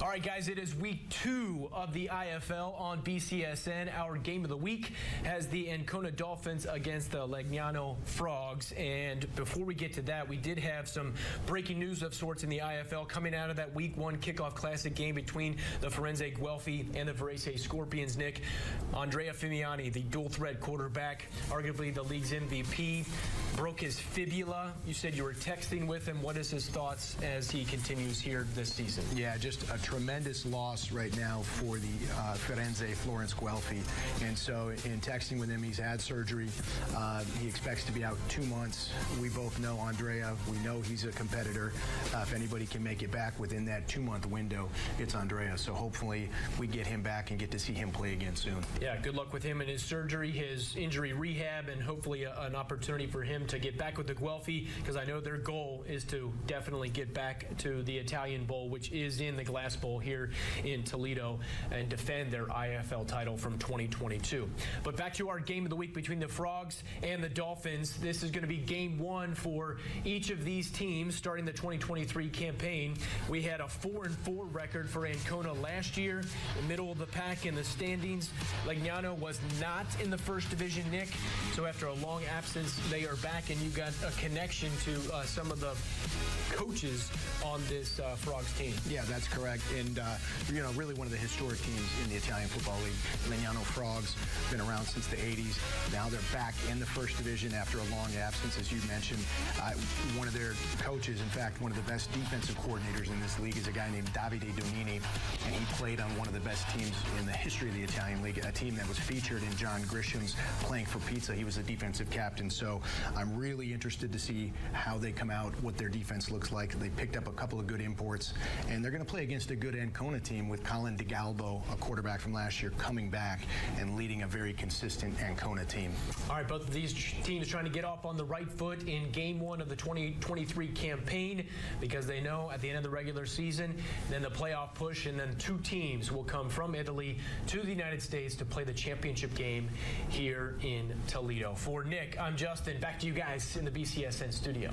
All right, guys, it is week 2 of the IFL on BCSN. Our game of the week has the Ancona Dolphins against the Legnano Frogs. And before we get to that, we did have some breaking news of sorts in the IFL coming out of that week 1 kickoff classic game between the Firenze Guelphi and the Varese Scorpions. Nick, Andrea Fimiani, the dual threat quarterback, arguably the league's MVP, broke his fibula. You said you were texting with him. What is his thoughts as he continues here this season? Yeah, just a tremendous loss right now for the Firenze Florence Guelphi. And so in texting with him, he's had surgery. He expects to be out 2 months. We both know Andrea. We know he's a competitor. If anybody can make it back within that 2-month window, it's Andrea. So hopefully we get him back and get to see him play again soon. Yeah, good luck with him and his surgery, his injury rehab, and hopefully an opportunity for him to get back with the Guelphi, because I know their goal is to definitely get back to the Italian Bowl, which is in the Glass Bowl here in Toledo, and defend their IFL title from 2022. But back to our game of the week between the Frogs and the Dolphins. This is going to be game 1 for each of these teams starting the 2023 campaign. We had a 4-4 record for Ancona last year, the middle of the pack in the standings. Legnano was not in the first division, Nick, so after a long absence, they are back, and you got a connection to some of the coaches on this Frogs team. Yeah, that's correct. And, you know, really one of the historic teams in the Italian Football League. Legnano Frogs, been around since the 80s. Now they're back in the first division after a long absence, as you mentioned. One of their coaches, in fact, one of the best defensive coordinators in this league is a guy named Davide Donini, and he played on one of the best teams in the history of the Italian League, a team that was featured in John Grisham's Playing for Pizza. He was the defensive captain, so I'm really interested to see how they come out, what their defense looks like. They picked up a couple of good imports, and they're going to play against a good Ancona team with Colin DeGalbo, a quarterback from last year, coming back and leading a very consistent Ancona team. All right, both of these teams trying to get off on the right foot in game 1 of the 2023 campaign, because they know at the end of the regular season, then the playoff push, and then 2 teams will come from Italy to the United States to play the championship game here in Toledo. For Nick, I'm Justin. Back to you guys in the BCSN studio.